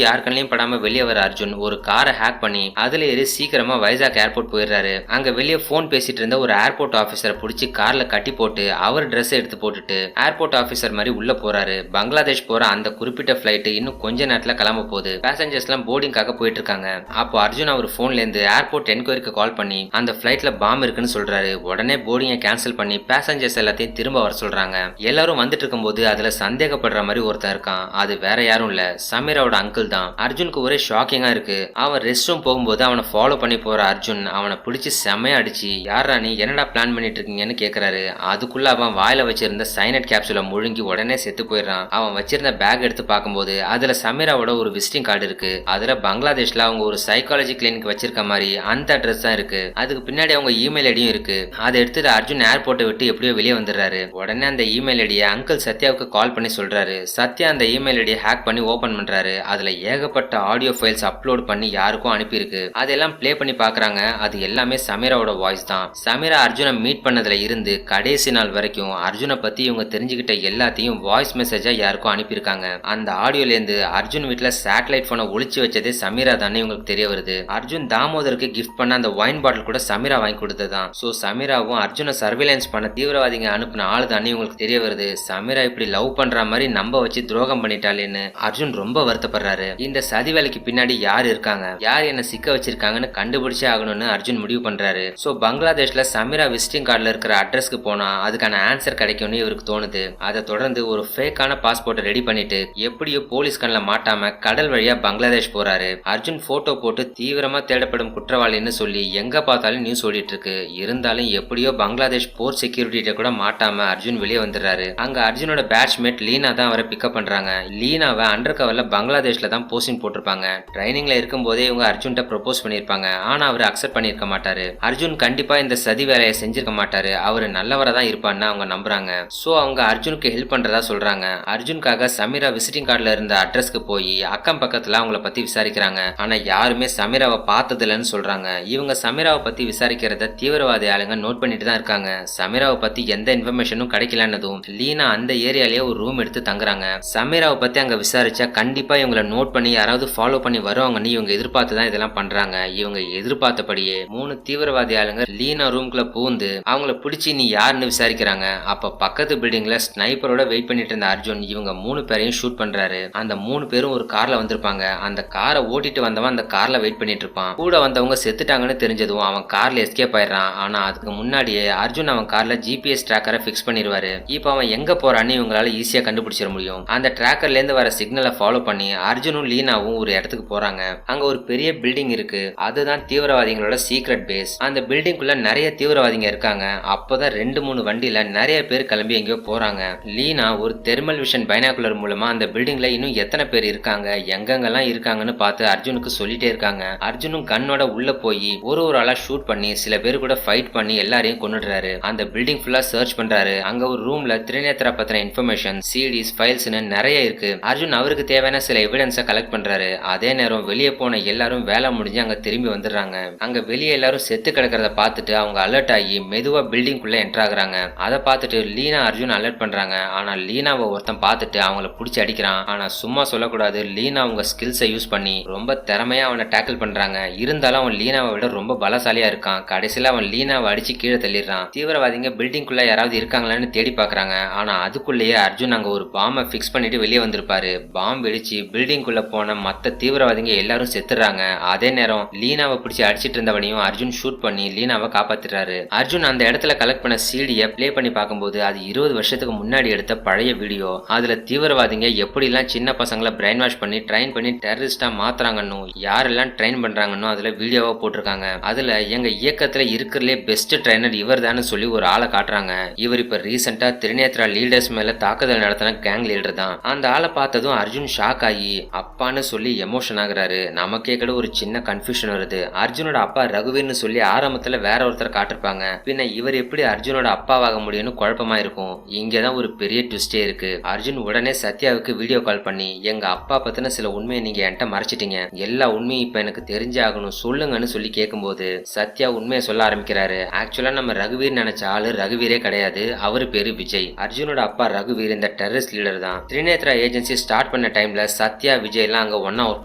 யார் கண்ணையும் படாம வெளியே வர அர்ஜுன் ஒரு காரை ஹேக் பண்ணி அதுல ஏறி சீக்கிரமா வைசாக் ஏர்போர்ட் போயிடுறாரு. அங்க வெளியே போன் பேசிட்டு இருந்த ஒரு ஏர்போர்ட் ஆபீசரை பிடிச்சி கார்ல கட்டி போட்டு அவர் ட்ரெஸ் எடுத்து போட்டுட்டு ஏர்போர்ட் ஆபீசர் மாதிரி உள்ள போறாரு. பங்களாதேஷ் போற அந்த குறிப்பிட்ட பிளைட் இன்னும் கொஞ்ச நேரத்துல கிளம்ப போகுது. பேசஞ்சர்ஸ் எல்லாம் போர்டிங்காக போயிட்டு இருக்காங்க. அப்போ அர்ஜுன் அவர் போன்ல இருந்து ஏர்போர்ட் என்கொயரிக்கு கால் பண்ணி அந்த பிளைட்ல பாம் இருக்குன்னு சொல்றாரு. உடனே போர்டிங்கை கேன்சல் பண்ணி பேசஞ்சர்ஸ் எல்லாத்தையும் திரும்ப வர சொல்றாங்க. எல்லாரும் வந்துட்டு இருக்கும்போது அதுல சந்தேகப்படுற மாதிரி ஒருத்தன் இருக்கான். அது வேற யாரும் இல்ல, சமீராவோட அங்கிள் தான். அர்ஜுனுக்கு ஒரே ஷாக்கிங்கா இருக்கு. அவன் ரெஸ்ட் ரூம் போகும்போது அவனை ஃபாலோ பண்ணி போற அர்ஜுன் அவனை பிடிச்சி செமையா அடிச்சு யாரா நீ என்னடா பிளான் பண்ணிட்டு இருக்கீங்கன்னு கேக்குறாரு. அதுக்குள்ள அவன் வாயில வச்சிருந்த சைனட் கேப்சூலை முழுங்கி உடனே செத்து போயிடுறான். அவன் வச்சிருந்த பேக் எடுத்து பார்க்கும்போது அதுல சமீராவோட ஒரு விசிட்டிங் கார்டு இருக்கு. அதுல பங்களாதேஷ்ல அவங்க ஒரு சைக்காலஜி கிளினிக் வச்சிருக்க மாதிரி அந்த அட்ரஸ் தான் இருக்கு. அதுக்கு பின்னாடி அவங்க இமெயில் ஐடியும் இருக்கு. அதை எடுத்துட்டு அர்ஜுன் ஏர்போர்ட்டை விட்டு எப்படியோ வெளியே வந்துடுறாரு. உடனே அந்த இமெயில் ஐடியை அங்கிள் சத்யாவுக்கு கால் பண்ணி சொல்றாரு. சத்யா அந்த இமெயில் ஐடியை ஹேக் பண்ணி ஓபன் பண்றாரு. அதுல ஏகப்பட்ட ஆடியோ ஃபைல்ஸ் அப்லோட் பண்ணி யாருக்கும் அனுப்பியிருக்கு. அதெல்லாம் பிளே பண்ணி பாக்குறாங்க. அது எல்லாமே சமீராவோட வாய்ஸ் தான். சமீரா அர்ஜுனை மீட் பண்ணதுல இருந்து கடைசி நாள் வரைக்கும் அர்ஜுனை பத்தி இவங்க தெரிஞ்சுக்கிட்ட எல்லாத்தையும் வாய்ஸ் மெசேஜா யாருக்கும் அனுப்பியிருக்காங்க. அந்த ஆடியோல இருந்து அர்ஜுன் வீட்டுல சேட்டலைட் போனை ஒளிச்சு வச்சதே சமீரா தானே இவங்களுக்கு தெரிய வருது. அர்ஜுன் தாமோதருக்கு கிஃப்ட் பண்ண அந்த ஒயின் பாட்டில் கூட சமீரா வாங்கி கொடுத்ததுதான். சோ சமீராவும் அர்ஜுனை சர்வேலன்ஸ் பண்ண தீவிரவாதிங்க அனுப்பின ஆளு தானே இவங்களுக்கு தெரிய வருது. சமீரா இப்படி லவ் பண்ற மாதிரி நம்ப வச்சு துரோகம் பண்ணிட்டாலேன்னு அர்ஜுன் ரொம்ப வருத்தப்படுறாரு. இந்த சதி வேலைக்கு பின்னாடி யார் இருக்காங்க, யார் என்ன சிக்க வச்சிருக்காங்கன்னு கண்டுபிடிச்சே ஆகணும்னு அர்ஜுன் முடிவு பண்றாரு. சோ பங்களாதேஷ்ல சமீரா விசிட்டிங் கார்டுல இருக்கிற அட்ரஸ்க்கு போனா அதுக்கான ஆன்சர் கிடைக்கும்னு இவருக்கு தோணுது. அதை தொடர்ந்து ஒரு ஃபேக்கான பாஸ்போர்ட்டை ரெடி பண்ணிட்டு எப்படியோ போலீஸ் கண்ணில் மாட்டாம கடல் வழியா பங்களாதேஷ் போறாரு. அர்ஜுன் போட்டோ போட்டு தீவிரமா தேடப்படும் குற்றவாளின்னு சொல்லி எங்க பார்த்தாலும் நியூஸ் ஓடிட்டு இருக்கு. இருந்தாலும் எப்படியோ பங்களாதேஷ் போர்ட் செக்யூரிட்டி கூட மாட்டாம அர்ஜுன் வெளியே வந்துடுறாரு. அங்க அர்ஜுனோட பேட்ச்மேட் லீனா தான் அவரை பிக்கப் பண்றாங்க. லீனாவை அண்டர் கவர்ல பங்களாதேஷ்ல தான் போஸ்டிங் போட்டிருப்பாங்க. ட்ரைனிங்ல இருக்கும் போதே இவங்க அர்ஜுன்ட்ட ப்ரொபோஸ் பண்ணிருப்பாங்க. ஆனா அவர் அக்செப்ட் பண்ணிருக்க மாட்டாரு. அர்ஜுன் கண்டிப்பா இந்த சதி வேலையை செஞ்சிருக்க மாட்டாரு. அவரு நல்லவரா தான் இருப்பான்னு அவங்க நம்புறாங்க. சோ அவங்க அர்ஜுனுக்கு ஹெல்ப் பண்றதா சொல்றாங்க. அர்ஜுனுக்காக சமீரா விசிட்டிங் கார்டுல இருந்த அட்ரஸ்க்கு போய் அக்கம் பக்கத்துல அவங்கள பத்தி விசாரிக்கிறாங்க. ஆனா யாருமே சமீராவை பார்த்தது இல்லைன்னு சொல்றாங்க. இவங்க சமீராவை பத்தி விசாரிக்கிறத தீவிரவாதி ஆளுங்க நோட் பண்ணிட்டு தான் இருக்காங்க. சமீராவை பத்தி எந்த இன்ஃபர்மேஷனும் கிடைக்கலன்னதும் லீனா அந்த ஏரியாலேயே ஒரு ரூம் எடுத்து தங்குறாங்க. சமீராவை பத்தி அங்க விசாரிச்சா கண்டிப்பா இவங்களை நோட் பண்ணி யாராவது ஃபாலோ பண்ணி வருவாங்கன்னு இவங்க எதிர்பார்த்து தான் இதெல்லாம் பண்றாங்க. இவங்க எதிர்பார்த்தபடியே 3 தீவிரவாதி ஆளுங்க லீனா ரூம்குள்ள பூந்து அவங்கள பிடிச்சி நீ யாருன்னு விசாரிக்கிறாங்க. அப்ப பக்கத்து பில்டிங்ல ஸ்னைப்பரோட வெயிட் பண்ணிட்டு இருந்த அர்ஜுன் இவங்க 3 பேரையும் ஷூட் பண்றாரு. அந்த 3 பேரும் ஒரு கார்ல வந்திருப்பாங்க. அந்த காரை ஓட்டிட்டு வந்தவன் அந்த கார்ல வெயிட் பண்ணிட்டு இருப்பான். கூட வந்தவங்க செத்துட்டாங்கன்னு தெரிஞ்சதும் அவன் கார்ல எஸ்கேப் ஆயிடுறான். ஆனா அதுக்கு முன்னாடியே அர்ஜுன் அவன் கார்ல ஜிபிஎஸ் டிராக்கரை பிக்ஸ் பண்ணிடுவாரு. இப்ப அவன் எங்க போறான்னு இவங்களால ஈஸியா கண்டுபிடிச்சிட முடியும். அந்த டிராக்கர்ல இருந்து வர சிக்னலை ஃபாலோ பண்ணி அர்ஜுனும் லீனாவும் ஒரு இடத்துக்கு போறாங்க. அங்க ஒரு பெரிய பில்டிங் இருக்கு. அதுதான் தீவிரவாதிகளோட சீக்ரெட் பேஸ். அந்த பில்டிங்குள்ள நிறைய தீவிரவாதிங்க இருக்காங்க. அப்பதான் 2-3 வண்டியில நிறைய பேர் கிளம்பி எங்கேயோ போறாங்க. லீனா ஒரு தெர்மல் விஷன் பைனாகுலர் மூலமா அந்த பில்டிங்ல இன்னும் எத்தனை பேர் இருக்காங்க, எங்கெங்கெல்லாம் இருக்காங்கன்னு பார்த்து அர்ஜுனுக்கு சொல்லிட்டே இருக்காங்க. அர்ஜுனும் கண்ணோட உள்ள போய் ஒரு ஆளா ஷூட் பண்ணி சில பேர் கூட ஃபைட் பண்ணி எல்லாரையும் கொன்னுடுறாரு. அந்த பில்டிங் ஃபுல்லா சர்ச் பண்றாரு. அங்க ஒரு ரூம்ல திரிநேத்ரா பத்தின இன்ஃபர்மேஷன், சிடிஸ், ஃபைல்ஸ்னு நிறைய இருக்கு. அர்ஜுன் அவருக்கு தேவையான சில எவிடன்ஸை கலெக்ட் பண்றாரு. அதே நேரம் வெளியே போன எல்லாரும் வேலை முடிஞ்சு அங்க திரும்பி வந்துடுறாங்க. அங்க வெளியே எல்லாரும் செத்து கிடக்கிறத பார்த்துட்டு அவங்க அலர்ட் ஆகி மெதுவா பில்டிங் குள்ள என்டர் ஆகுறாங்க. அதை பார்த்துட்டு லீனா அர்ஜுன் அலர்ட் பண்றாங்க. ஆனா லீனாவை ஒருத்தன் பார்த்துட்டு அவங்கள பிடிச்சி அடிக்கிறான். ஆனா சும்மா சொல்லக்கூடாது, லீனா அவங்க ஸ்கில்ஸை யூஸ் பண்ணி ரொம்ப திறமையா அவனை டேக்கிள் பண்றாங்க. இருந்தாலும் அவன் லீனாவை விட ரொம்ப பலசாலியா இருக்கான். கடைசியில அவன் லீனாவை அடிச்சு கீழே தள்ளிடுறான். தீவிரவாதிங்க பில்டிங் குள்ள யாராவது இருக்காங்களான்னு தேடி பாக்குறாங்க. ஆனா அதுக்குள்ளேயே அர்ஜுன் அங்க ஒரு பாம்பை பிக்ஸ் பண்ணிட்டு வெளியே வந்திருப்பாரு. பாம்பு வெடிச்சு பில்டிங் குள்ள போன மத்த தீவிரவாதிங்க எல்லாரும் செத்துறாங்க. அதே நேரம் லீனாவை பிடிச்சி அடிச்சிட்டு இருந்தவனையும் அர்ஜுன் ஷூட் பண்ணி லீனாவை காப்பாத்துறாரு. அர்ஜுன் அந்த இடத்துல கலெக்ட் பண்ண சீடியை பிளே பண்ணி பார்க்கும்போது அது 20 வருஷத்துக்கு முன்னாடி எடுத்த பழைய வீடியோ. அதுல தீவிரவாதிங்க எப்படிலாம் சின்ன பசங்களை பிரைன் வாஷ் பண்ணி ட்ரைன் பண்ணி டெரரிஸ்டா மாத்துறாங்கன்னு, யாரெல்லாம் ட்ரைன் பண்றாங்கன்னு அதுல வீடியோவா போட்டிருக்காங்க. அதுல எங்க இயக்கத்துல இருக்கிறதுலே பெஸ்ட் ட்ரைனர் இவர் தான் சொல்லி ஒரு ஆளை காட்டுறாங்க. இவர் இப்ப ரீசெண்டா திரிநேத்ரா லீடர்ஸ் மேல தாக்குதல் நடத்தின கேங் லீடர் தான். அந்த ஆளை பார்த்ததும் அர்ஜுன் ஷாக் ஆகி அப்பான்னு சொல்லி எமோஷன் ஆகுறாரு. நமக்கே கூட ஒரு சின்ன கன்ஃபியூஷன் வருது. அர்ஜுனோட அப்பா ரகுவீர்னு சொல்லி ஆரம்பத்துல வேற ஒருத்தர் காட்டிருப்பாங்க. பின்ன இவர் எப்படி அர்ஜுனோட அப்பாவாக முடியும்னு குழப்பமா இருக்கும். இங்கதான் ஒரு பெரிய ட்விஸ்டே இருக்கு. அர்ஜுன் உடனே சத்யாவுக்கு வீடியோ கால் பண்ணி எங்க அப்பா பத்தின சில உண்மையை நீங்க என்கிட்ட மறைச்சிட்டீங்க, எல்லா உண்மையும் இப்ப எனக்கு தெரிஞ்சே ஆகணும், சொல்லுங்கன்னு சொல்லி கேட்கும்போது சத்யா உண்மையை சொல்ல ஆரம்பிக்கிறாரு. ஆக்சுவலா நம்ம ரகுவீர் நினைச்ச ஆளு ரகுவீரே கிடையாது. அவரு பேரு விஜய். அர்ஜுனோட அப்பா ரகுவீர் இந்த டெரரிஸ்ட் லீடர் தான். திரிநேத்ரா ஏஜென்சி ஸ்டார்ட் பண்ண டைம்ல சத்யா விஜய் எல்லாம் அங்க ஒன்னா ஒர்க்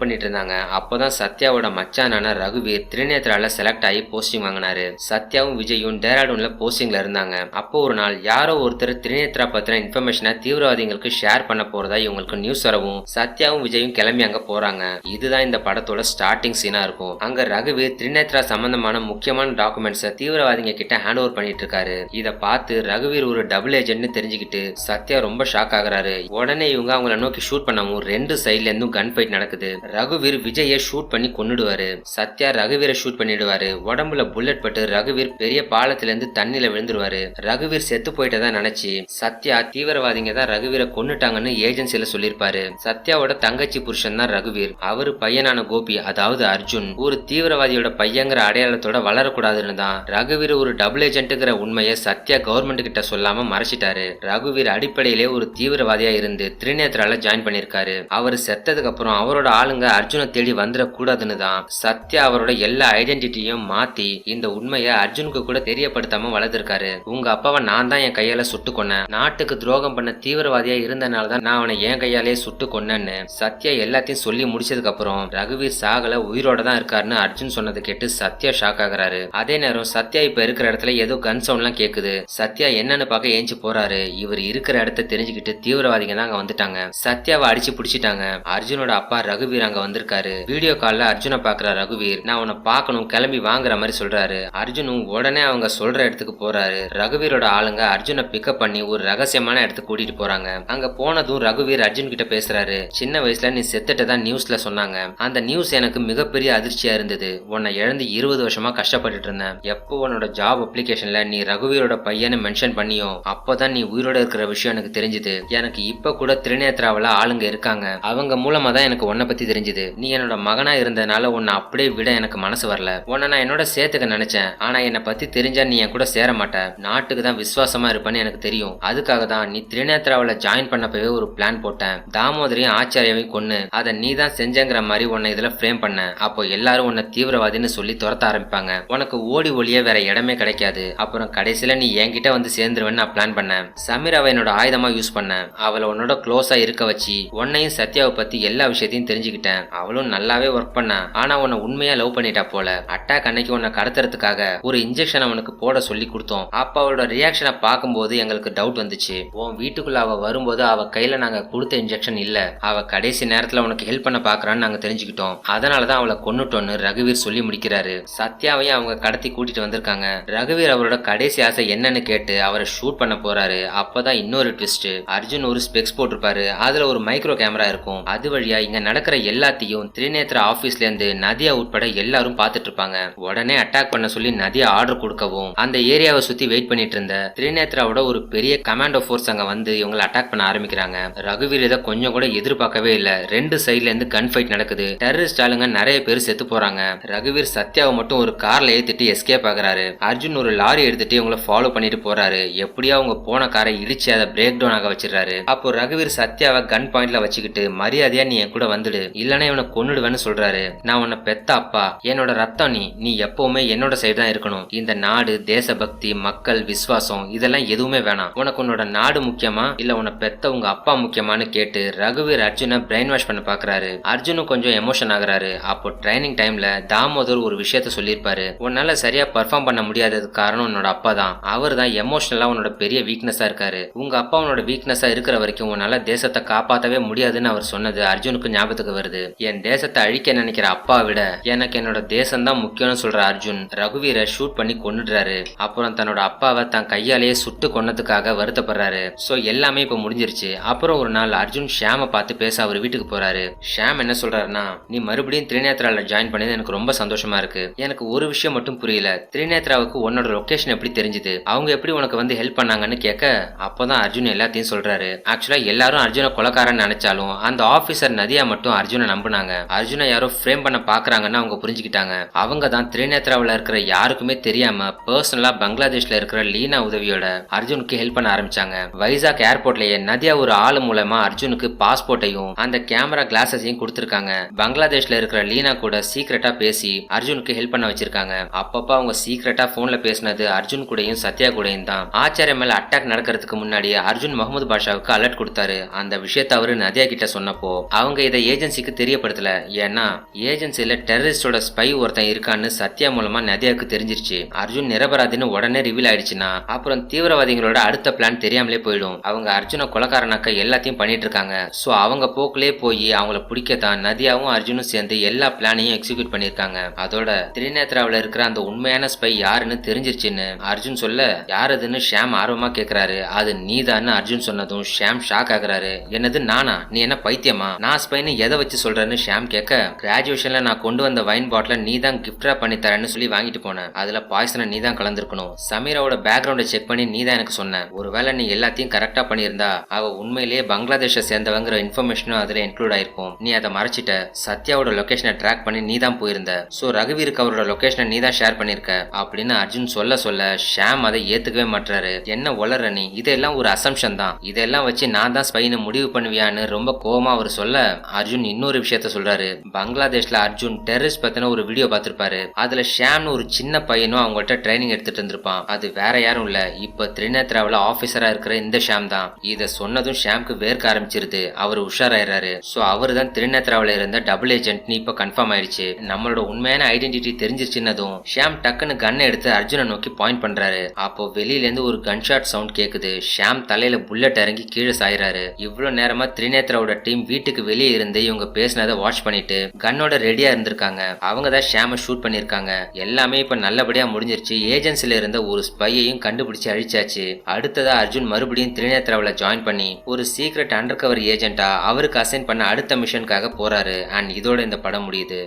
பண்ணிட்டு இருந்தாங்க. அப்பதான் சத்யாவோட மச்சானான ரகுவீர் திரிநேத்ரால செலக்ட் ஆகி போஸ்டிங் வாங்கினாரு. சத்யாவும் விஜயும் டேராடூன்ல போஸ்டிங்ல இருந்தாங்க. அப்போ ஒரு நாள் யாரோ ஒருத்தர் திரிநேத்ரா பத்தின இன்ஃபர்மேஷனை தீவிரவாதிகளுக்கு ஷேர் பண்ண போறதா இவங்களுக்கு நியூஸ் வரவும் சத்யாவும் விஜயும் கிளம்பி அங்க போறாங்க. இதுதான் இந்த படத்தோட ஸ்டார்டிங் சீனா இருக்கும். அங்க ரகுவீர் திரிநேத்ரா சம்பந்தமான முக்கியமான டாக்குமெண்ட்ஸை தீவிரவாதிங்க கிட்ட ஹேண்ட் ஓவர் பண்ணிட்டு இருக்காரு. இத பார்த்து ரகுவீர் ஒரு டபுள் ஏஜென்ட்னு தெரிஞ்சுக்கிட்டு சத்யா ரொம்ப ஷாக் ஆகுறாரு. உடனே இவங்க அவங்கள நோக்கி ஷூட் பண்ணவும் 2 சைட்ல இருந்தும் கன் ஃபைட் நடக்குது. ரகுவீர் விஜயை ஷூட் பண்ணி கொன்னுடுவாரு. சத்யா ரகுவீரை ஷூட் பண்ணிடுவாரு. உடம்புல புல்லட் பட்டு ரகுவீர் பெரிய பாலத்துல இருந்து தண்ணில விழுந்துருவாரு. ரகுவீர் செத்து போயிட்டதா நினைச்சு சத்யா தீவிரவாதிங்க தான் ரகுவீரை கொன்னுட்டாங்கன்னு ஏஜென்சில சொல்லிருப்பாரு. சத்யாவோட தங்கச்சி புருஷன் தான் ரகுவீர். அவரு பையனான கோபி அதாவது அர்ஜுன் ஒரு தீவிரவாதியோட பையங்கிற அடையாளத்தோட வளரக்கூடாதுன்னு தான் ரகுவீர் ஒரு டபுள் ஏஜென்ட்ங்கிற உண்மையை சத்யா கவர்மெண்ட் கிட்ட சொல்லாம மறைச்சிட்டாரு. ரகுவீர் அடிப்படையிலே ஒரு தீவிரவாதியா இருந்து திரிநேத்ரால ஜாயின் பண்ணிருக்காரு. அவர் செத்ததுக்கு அப்புறம் அவரோட ஆளுங்க அர்ஜுனை தேடி வந்துட கூடாதுன்னு தான் சத்யா அவரோட எல்லா ஐடென்டிட்டியும் மாத்தி இந்த உண்மையை அர்ஜுனுக்கு கூட தெரியப்படுத்தாம வளர்த்திருக்காரு. உங்க அப்பாவை நான் தான் என் கையால சுட்டு கொன்னேன். நாட்டுக்கு துரோகம் பண்ண தீவிரவாதியா இருந்தனால தான் நான் அவனை என் கையாலே சுட்டு கொன்னேன்னு சத்யா எல்லாத்தையும் சொல்லி முடிச்சதுக்கு அப்புறம் ரகுவீர் சாகல உயிரோட தான் இருக்காருன்னு அர்ஜுன் சொன்னதை கேட்டு சத்யா ஷாக் ஆகுறாரு. அதே நேரம் சத்யா இப்ப இருக்கிற இடத்துல ஏதோ கன் சவுண்ட் எல்லாம் கேக்குது. சத்யா என்னன்னு பார்க்க ஏஞ்சி போறாரு. இவர் இருக்கிற இடத்த தெரிஞ்சுக்கிட்டு தீவிரவாதிங்க தான் அங்க வந்துட்டாங்க. சத்யாவை அடிச்சு பிடிச்சிட்டாங்க. அர்ஜுனோட அப்பா ரகுவீர் அங்க வந்திருக்காரு. வீடியோ கால்ல அர்ஜுனை பாக்குற ரகுவீர் நான் உன்னை பாக்கணும் கிளம்பி வாங்குற மாதிரி சொல்றாரு. அர்ஜுனும் உடனே அவங்க சொல்ற இடத்துக்கு போறாரு. ரகுவீரோட ஆளுங்க அர்ஜுனை பிக்கப் பண்ணி ஒரு ரகசியமான இடத்துக்கு கூட்டிட்டு போறாங்க. அங்க போனதும் ரகுவீர் அர்ஜுன் கிட்ட பேசுறாரு. சின்ன வயசுல நீ செத்துட்டதான் நியூஸ்ல சொன்னாங்க. அந்த நியூஸ் எனக்கு மிகப்பெரிய அதிர்ச்சியா இருந்தது. உன்னை இழந்து 20 வருஷமா கஷ்டப்பட்டுட்டு இருந்தேன். எப்போ உன்னோட ஜாப் அப்ளிகேஷன்ல நீ ரகுவீரோட பையனை மென்ஷன் பண்ணியோ அப்பதான் நீ உயிரோட இருக்கிற விஷயம் எனக்கு தெரிஞ்சது. எனக்கு இப்ப கூட திரிநேத்ராவில ஆளுங்க இருக்காங்க. அவங்க மூலமா தான் எனக்கு உன்னை பத்தி தெரிஞ்சது. நீ என்னோட மகனா இருந்ததுனால உன்னை அப்படியே விட எனக்கு மனசு வரல. உன்னை நான் என்னோட சேர்த்துக்க நினைச்சேன். ஆனா என்னை பத்தி தெரிஞ்சா நீ என் கூட சேர மாட்ட. நாட்டுக்கு தான் விசுவாசமா இருப்பேன்னு எனக்கு தெரியும். அதுக்காக தான் நீ திரிநேத்ராவில ஜாயின் பண்ணப்பவே ஒரு பிளான் போட்டேன். தாமோதரையும் ஆச்சாரியாவையும் கொன்னு அதை நீ தான் செஞ்சங்கிற மாதிரி உன்னை இதுல ஃப்ரேம் பண்ண. அப்போ எல்லாரும் உன்னை தீவிரவாதின்னு சொல்லி துரத்த ஆரம்பிப்பாங்க. உனக்கு ஓடி ஒளிய வேற இடமே கிடைக்காது. அப்புறம் கடைசியில நீ என்கிட்ட வந்து சேர்ந்துருவேன்னு நான் பிளான் பண்ணேன். சமீராவை என்னோட ஆயுதமா யூஸ் பண்ணேன். அவளை உன்னோட க்ளோஸா இருக்க வச்சு உன்னையும் சத்யாவை பத்தி எல்லா விஷயத்தையும் தெரிஞ்சுக்கிட்டேன். அவளும் நல்லாவே ஒர்க் பண்ணா. ஆனா உன்னை உண்மையா லவ் பண்ணிட்டா போல. அட்டாக் அன்னைக்கு உன்னை கடத்துறதுக்காக ஒரு இன்ஜெக்ஷன் அவனுக்கு போட சொல்லி கொடுத்தோம். அப்ப அவளோட ரியாக்ஷனை பார்க்கும்போது எங்களுக்கு டவுட் வந்துச்சு. உன் வீட்டுக்குள்ள அவ வரும்போது அவ கையில நாங்க கொடுத்த இன்ஜெக்ஷன் இல்ல. அவ கடைசி நேரத்துல உனக்கு ஹெல்ப் பண்ண பாக்குறான்னு நாங்க தெரிஞ்சுக்கிட்டோம். அதனாலதான் அவளை கொன்னுட்டோன்னு ரகுவீர் சொல்லி முடிக்கிறாரு. சத்யாவையும் அவங்க கடத்தி கூட்டிட்டு வந்திருக்காங்க. ரகுவீர் அவரோட கடைசி ஆசை என்னன்னு கேட்டு அவரை ஷூட் பண்ண போறாரு. அப்பதான் இன்னொரு ட்விஸ்ட். அர்ஜுன் ஒரு ஸ்பெக்ஸ் போட்டிருப்பாரு. அதுல ஒரு மைக்ரோ கேமரா இருக்கும். அது வழியா இங்க நடக்கிற எல்லாத்தையும் திரிநேத்ரா ஆபீஸ்ல இருந்து நதியா உட்பட எல்லாரும் பாத்துட்டு இருப்பாங்க. உடனே அட்டாக் பண்ண சொல்லி நதியா ஆர்டர் கொடுக்கவும் அந்த ஏரியாவை சுத்தி வெயிட் பண்ணிட்டு இருந்த திரிநேத்ராவோட ஒரு பெரிய கமாண்டோ போர்ஸ் அங்க வந்து இவங்களை அட்டாக் பண்ண ஆரம்பிக்கிறாங்க. ரகுவீர் இதை கொஞ்சம் கூட எதிர்பார்க்கவே இல்ல. 2 சைட்ல இருந்து கன் ஃபைட் நடக்குது. டெரரிஸ்ட் ஆளுங்க நிறைய பேர் செத்து போறாங்க. ரகுவீர் சத்யாவை மட்டும் ஒரு கார்ல ஏத்திட்டு எஸ்கேப் ஆகுறாரு. அர்ஜுன் ஒரு லாரி எடுத்துட்டு இவங்களை ஃபாலோ பண்ணிட்டு போறாரு. எப்படியா அவங்க போன காரை இடிச்சு அதை பிரேக் டவுன் ஆக வச்சிடறாரு. அப்போ ரகுவீர் சத்யாவை கன் பாயிண்ட்ல வச்சுக்கிட்டு மரியாதையா நீ என் கூட வந்துடு, இல்லன்னா இவனை கொன்னுடுவேன்னு சொல்றாரு. நான் உன்னை பெத்த அப்பா, என்னோட ரத்தம் நீ எப்பவுமே என்னோட சைடு தான் இருக்கணும். இந்த நாடு, தேசபக்தி, மக்கள், விசுவாசம் இதெல்லாம் எதுவுமே வேணாம். உனக்கு உன்னோட நாடு முக்கியமா இல்ல உன்னை பெத்த உங்க அப்பா முக்கியமானு கேட்டு ரகுவீர் அர்ஜுனை பிரெயின் வாஷ் பண்ண பாக்குறாரு. அர்ஜுனும் கொஞ்சம் எமோஷன் ஆகுறாரு. அப்போ ட்ரைனிங் டைம்ல தாமோதர் ஒரு விஷயத்த சொல்லியிருப்பாரு. உன்னால சரியா பெர்ஃபார்ம் பண்ண முடியாததுக்கு காரணம் உன்னோட அப்பா தான். அவர் தான் எமோஷனலா உன்னோட பெரிய வீக்னஸா இருக்காரு. உங்க அப்பா உன்னோட வீக்னஸா இருக்கிற வரைக்கும் உன்னால தேசத்தை காப்பாத்தவே முடியாதுன்னு அவர் சொன்னது அர்ஜுனுக்கு ஞாபகத்துக்கு வருது. என் தேசத்தை அழிக்க நினைக்கிற அப்பா விட எனக்கு என்னோட தேசம் தான் முக்கியம்னு சொல்ற அர்ஜுன் ரகுவீரை ஷூட் பண்ணி கொன்னுடுறாரு. அப்புறம் தன்னோட அப்பாவை தன் கையாலேயே சுட்டு கொன்னதுக்காக வருத்தப்படுறாரு. சோ எல்லாமே இப்ப முடிஞ்சிருச்சு. அப்புறம் ஒரு நாள் அர்ஜுன் ஷாமை பார்த்து பேச அவர் வீட்டுக்கு போறாரு. ஷாம் என்ன சொல்றாருன்னா, நீ மறுபடியும் திரிநேத்ரால ஜாயின் பண்ணது எனக்கு ரொம்ப சந்தோஷமா இருக்கு. எனக்கு ஒரு விஷயம் மட்டும் புரியல, திரிநேத்ராவுக்கு உன்னோட லொகேஷன் எப்படி தெரிஞ்சது, அவங்க எப்படி உனக்கு வந்து ஹெல்ப் பண்ணாங்கன்னு கேட்க அப்பதான் அர்ஜுன் எல்லாத்தையும் சொல்றாரு. ஆக்சுவலா எல்லாரும் அர்ஜுனை கொலைக்காரன்னு நினைச்சாலும் அந்த ஆபீசர் நதியா மட்டும் அர்ஜுனை நம்பினாங்க. அர்ஜுனை யாரோ ஃப்ரேம் பண்ண பாக்குறாங்கன்னு அவங்க புரிஞ்சுக்கிட்டாங்க. அவங்க தான் திரிநேத்ராவில் இருக்கிற யாருக்குமே தெரியாம பர்சனலா பங்களாதேஷ்ல இருக்கிற லீனா உதவியோட அர்ஜுனுக்கு ஹெல்ப் பண்ண ஆரம்பிச்சாங்க. வைசாக் ஏர்போர்ட்லயே நதியா ஒரு ஆளு மூலமா அர்ஜுனுக்கு பாஸ்போர்ட்டையும் அந்த கேமரா கிளாஸஸையும் கொடுத்திருக்காங்க. பங்களாதேஷ்ல இருக்கிற லீனா கூட சீக்கிரட்டா பேசி அர்ஜுனுக்கு ஹெல்ப் பண்ண வச்சிருக்காங்க. அப்பப்ப அவங்க சீக்கிரட்டா போன்ல பேசினது அர்ஜுன் கூடயும் சத்யா கூடயும் தான். ஆச்சாரிய மேல அட்டாக் நடக்கிறதுக்கு முன்னாடி அர்ஜுன் முகமது தாவூத் பாஷாவுக்கு அலர்ட் கொடுத்தாரு. அந்த விஷயத்தை அவரு நதியா கிட்ட சொன்னப்போ அவங்க இதை ஏஜென்சிக்கு தெரியப்படுத்தல. ஏன்னா ஏஜென்சில டெரரிஸ்டோட ஸ்பை ஒருத்தன் இருக்கான்னு சத்யா மூலமா நதியாவுக்கு தெரிஞ்சிருச்சு. அர்ஜுன் நிரபராதின்னு உடனே ரிவீல் ஆயிடுச்சுன்னா அப்புறம் தீவிரவாதிகளோட அடுத்த பிளான் தெரியாமலே போயிடும். அவங்க அர்ஜுன கொலைக்காரனாக்க எல்லாத்தையும் பண்ணிட்டு இருக்காங்க. சோ அவங்க போக்குலே போய் அவங்கள பிடிக்கத்தான் நதியாவும் அர்ஜுனும் சேர்ந்து எல்லா பிளானையும் எக்ஸிக்யூட் பண்ணிருக்காங்க. அதோட திரிநேத்ராவில இருக்கிற அந்த உண்மையான ஸ்பை யாருன்னு தெரிஞ்சிருச்சுன்னு அர்ஜுன் சொல்ல, யாருதுன்னு ஷாம் ஆர்வமா கேக்குறாரு. அது நீதான்னு அர்ஜுன் சொன்னதும் ஷாம் ஷாக் ஆகுறாரு. என்னது நானா? நீ என்ன பைத்தியமா? நான் ஸ்பைன்னு எதை வச்சு சொல்றேன்னு ஷாம் கேட்க, கிராஜுவேஷன்ல நான் கொண்டு வந்த வைன் பாட்டில நீ தான் கிஃப்டா பண்ணி தரேன்னு சொல்லி வாங்கிட்டு போனேன். அதுல பாய்சனை நீ தான் கலந்துருக்கணும். சமீராவோட பேக்ரவுண்டை செக் பண்ணி நீ தான் எனக்கு சொன்ன. ஒருவேளை நீ எல்லாத்தையும் கரெக்டா பண்ணியிருந்தா அவ உண்மையிலேயே பங்களாதேஷை சேர்ந்தவங்கிற இன்ஃபர்மேஷனும் அதுல இன்க்ளூட் ஆயிருக்கும். நீ அதை மறைச்சிட்ட. சத்யாவோட லொகேஷனை ட்ராக் பண்ணி நீ தான் போயிருந்த. சோ ரகுவீருக்கு அவரோட லொகேஷனை நீ தான் ஷேர் பண்ணிருக்க அப்படின்னு அர்ஜுன் சொல்ல ஷாம் அதை ஏத்துக்கவே மாட்டாரு. என்ன வளர நீ? இதெல்லாம் ஒரு அசம்ஷன் தான். இதெல்லாம் வச்சு நான் தான் ஸ்பைன்னு முடிவு பண்ணுவியான்னு ரொம்ப கோவமா அவர் சொல்ல, அர்ஜுன் இன்னொரு விஷயத்த சொல்றாரு. பங்களாதேஷ்ல அர்ஜுன் டெரரிஸ்ட் பத்தின ஒரு வீடியோ பார்த்திருப்பாரு. அதுல ஷாம்னு ஒரு சின்ன பையனும் அவங்கள்ட்ட ட்ரைனிங் எடுத்துட்டு இருந்திருப்பான். அது வேற யாரும் இல்ல, இப்ப திரிநேத்ராவில ஆபீசரா இருக்கிற இந்த ஷாம் தான். இத சொன்னதும் ஷாம்க்கு வேர்க்க ஆரம்பிச்சிருது. அவர் உஷாராயிராரு. சோ அவரு தான் திரிநேத்ராவில இருந்த டபுள் ஏஜென்ட்னு இப்ப கன்ஃபார்ம் ஆயிடுச்சு. நம்மளோட உண்மையான ஐடென்டிட்டி தெரிஞ்சிருச்சுன்னதும் ஷாம் டக்குன்னு கன்னை எடுத்து அர்ஜுனை நோக்கி பாயிண்ட் பண்றாரு. அப்போ வெளியில இருந்து ஒரு கன்ஷாட் சவுண்ட் கேக்குது. ஷாம் தலையில புல்லட் இறங்கி கீழே சாயிறாரு. இவ்வளவு நேரமா திரிநேத்ராவோட டீம் வீட்டுக்கு வெளியே இருந்து இவங்க பேசினதை வாட்ச் பண்ணிட்டு கன்னோட ரெடியா இருந்திருக்காங்க. அவங்க தான் ஷாம ஷூட் பண்ணிருக்காங்க. எல்லாமே இப்ப நல்லபடியா முடிஞ்சிருச்சு. ஏஜென்சில இருந்த ஒரு ஸ்பையையும் கண்டுபிடிச்சு அழிச்சாச்சு. அடுத்ததா அர்ஜுன் மறுபடியும் திரிநேத்ராவில ஜாயின் பண்ணி ஒரு சீக்ரெட் அண்டர் கவர் ஏஜென்டா அவருக்கு அசைன் பண்ண அடுத்த மிஷனுக்காக போறாரு. அண்ட் இதோட இந்த படம் முடியுது.